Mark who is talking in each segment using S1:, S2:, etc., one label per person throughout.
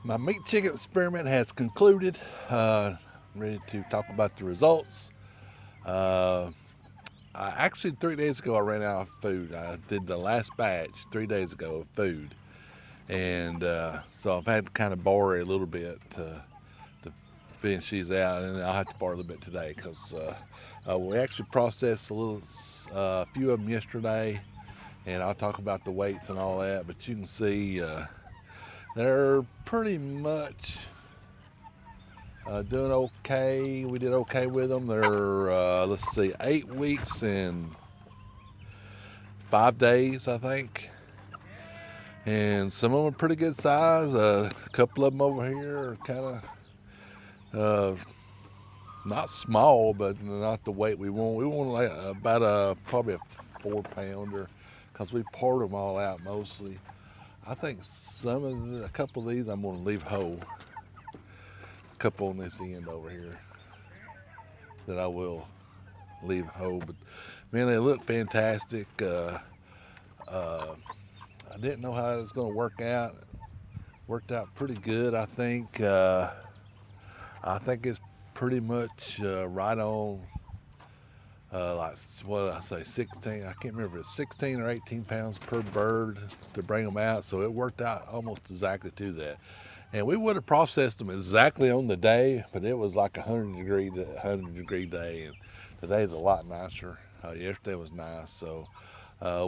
S1: My meat chicken experiment has concluded. I'm ready to talk about the results. Uh, actually, 3 days ago, I ran out of food. I did the last batch 3 days ago of food. And so I've had to kind of borrow a little bit to finish these out. And I'll have to borrow a little bit today because we actually processed a few of them yesterday. And I'll talk about the weights and all that. But you can see they're pretty much doing okay. We did okay with them. They're, let's see, 8 weeks and 5 days, I think. And some of them are pretty good size. A couple of them over here are kind of not small, but not the weight we want. We want like about probably a 4 pounder because we poured them all out mostly. I think a couple of these I'm going to leave whole. A couple on this end over here that I will leave whole. But man, they look fantastic. I didn't know how it was going to work out. Worked out pretty good, I think. I think it's pretty much right on, like what did I say, 16. I can't remember if it's 16 or 18 pounds per bird to bring them out. So it worked out almost exactly to that. And we would have processed them exactly on the day, but it was like a 100 degree day, and today's a lot nicer. Yesterday was nice, so I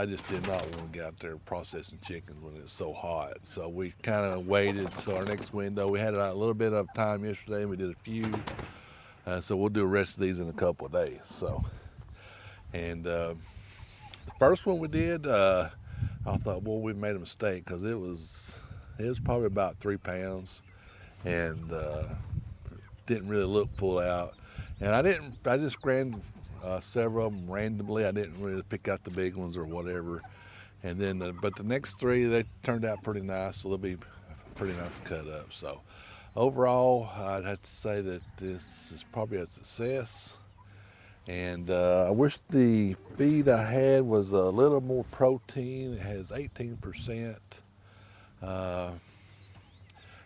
S1: just did not want to get out there processing chickens when it's so hot. So we kind of waited. So our next window, we had a little bit of time yesterday, and we did a few. So we'll do the rest of these in a couple of days. So, and the first one we did, I thought, well, we made a mistake because it was probably about 3 pounds, and didn't really look full out. And I just grabbed several of them randomly. I didn't really pick out the big ones or whatever. And then, but the next three, they turned out pretty nice, so they'll be pretty nice cut up. So overall, I'd have to say that this is probably a success. And I wish the feed I had was a little more protein. It has 18%. Uh,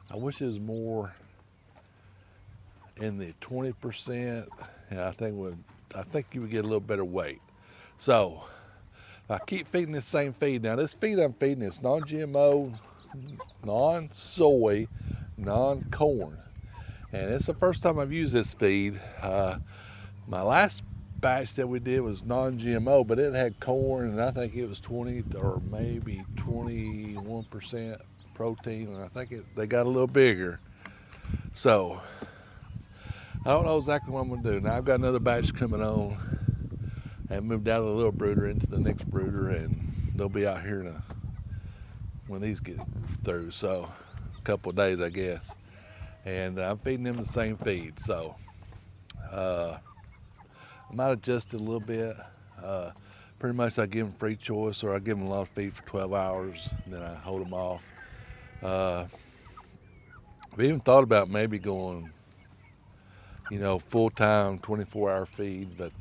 S1: I wish it was more in the 20%. And I think you would get a little better weight. So if I keep feeding this same feed. Now this feed I'm feeding is non-GMO, non-soy, non-corn. And it's the first time I've used this feed. My last batch that we did was non-GMO, but it had corn, and I think it was 20 or maybe 21% protein, and I think they got a little bigger. So I don't know exactly what I'm gonna do. Now I've got another batch coming on. I moved out of the little brooder into the next brooder, and they'll be out here when these get through. So a couple of days, I guess. And I'm feeding them the same feed. So I might adjust it a little bit. Pretty much I give them free choice, or I give them a lot of feed for 12 hours, and then I hold them off. We even thought about maybe going, full-time 24-hour feed, but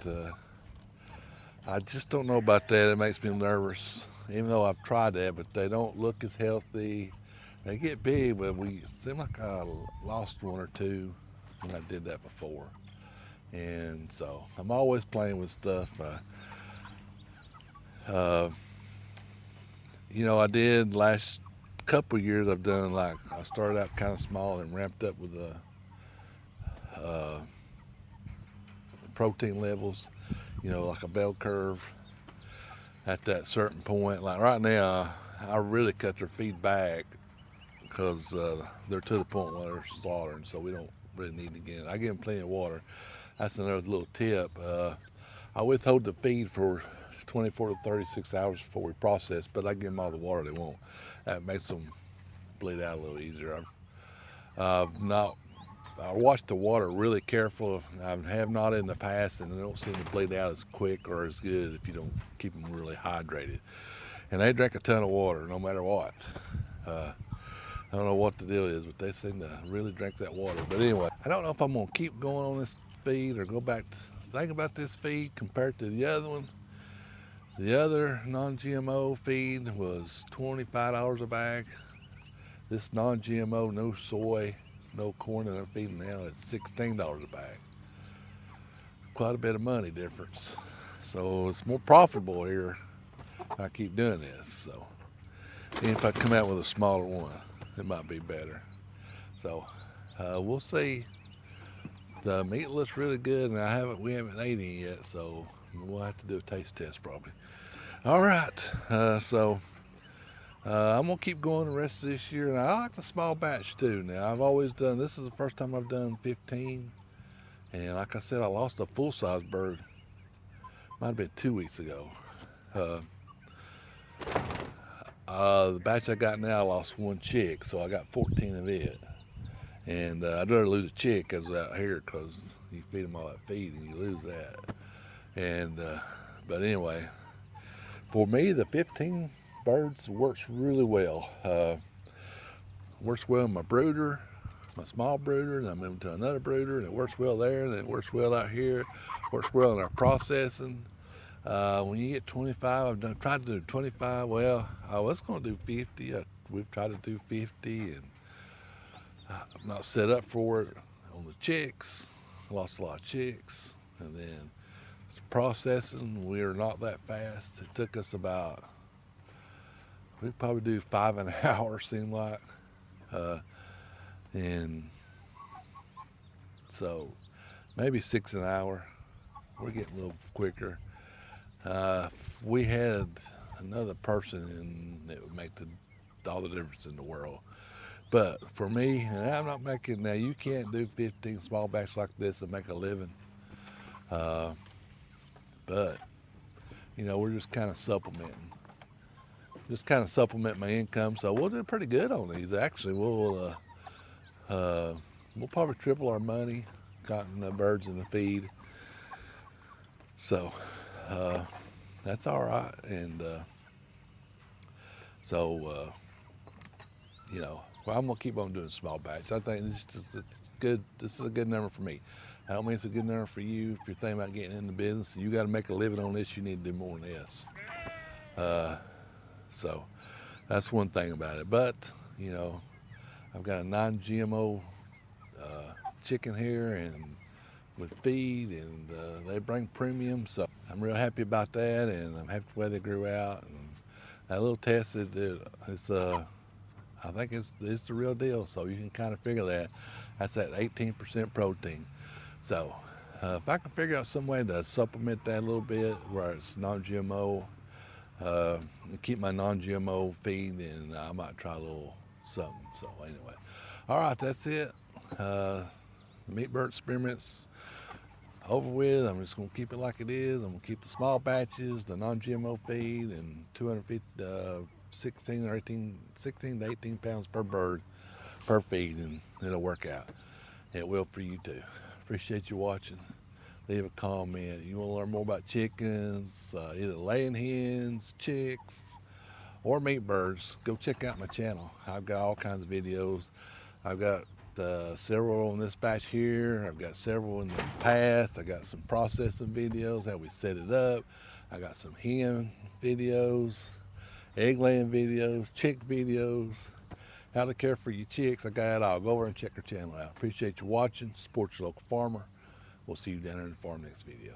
S1: I just don't know about that. It makes me nervous, even though I've tried that, but they don't look as healthy. They get big, but we seem like I lost one or two when I did that before. And so I'm always playing with stuff. I did last couple of years. I've done like I started out kind of small and ramped up with the protein levels. Like a bell curve at that certain point. Like right now, I really cut their feed back because they're to the point where they're slaughtering, so we don't really need to get. I give them plenty of water. That's another little tip. I withhold the feed for 24 to 36 hours before we process, but I give them all the water they want. That makes them bleed out a little easier. Not I watch the water really careful. I have not in the past, and they don't seem to bleed out as quick or as good if you don't keep them really hydrated. And they drink a ton of water no matter what. I don't know what the deal is, but they seem to really drink that water. But anyway, I don't know if I'm going to keep going on this feed or go back to think about this feed compared to the other one. The other non-GMO feed was $25 a bag. This non-GMO, no soy, no corn that I'm feeding now, it's $16 a bag. Quite a bit of money difference. So it's more profitable here if I keep doing this. So and if I come out with a smaller one, it might be better. So we'll see. The meat looks really good, and we haven't ate any yet, so we'll have to do a taste test probably. All right, I'm gonna keep going the rest of this year, and I like the small batch too. Now I've always done. This is the first time I've done 15, and like I said, I lost a full size bird. Might have been 2 weeks ago. Uh, the batch I got now, I lost one chick, so I got 14 of it. And I'd rather lose a chick as out here because you feed them all that feed and you lose that. And but anyway, for me, the 15 birds works really well. Works well in my brooder, my small brooder, and I move to another brooder, and it works well there, and it works well out here. Works well in our processing. When you get 25, tried to do 25. Well, I was going to do 50. We've tried to do 50, and I'm not set up for it on the chicks. Lost a lot of chicks, and then processing, we are not that fast. It took us about, we'd probably do 5 an hour, seemed like, and so maybe 6 an hour. We're getting a little quicker. We had another person, and it would make all the difference in the world. But for me, and I'm not making, now you can't do 15 small batch like this and make a living. But, you know, we're just kind of supplementing. Just kind of supplement my income. So we'll do pretty good on these. Actually, we'll probably triple our money cutting the birds in the feed. So that's all right. And you know, well, I'm gonna keep on doing small batch. I think it's good. This is a good number for me. I don't mean it's a good number for you. If you're thinking about getting in the business, you got to make a living on this. You need to do more than this. So that's one thing about it. But you know, I've got a non-GMO chicken here, and with feed, and they bring premium. So I'm real happy about that, and I'm happy the way they grew out. And that little test I think it's the real deal. So you can kind of figure that. That's at 18% protein. So if I can figure out some way to supplement that a little bit where it's non-GMO, and keep my non-GMO feed, and I might try a little something. So anyway, all right, that's it. The meat bird experiments over with. I'm just gonna keep it like it is. I'm gonna keep the small batches, the non-GMO feed, and 16 to 18 pounds per bird per feed, and it'll work out. It will for you too. Appreciate you watching. Leave a comment. You want to learn more about chickens, either laying hens, chicks, or meat birds, go check out my channel. I've got all kinds of videos. I've got several on this batch here. I've got several in the past. I got some processing videos, how we set it up. I got some hen videos, egg laying videos, chick videos, how to care for your chicks. I got it all. Go over and check our channel out. Appreciate you watching. Support your local farmer. We'll see you down in the farm next video.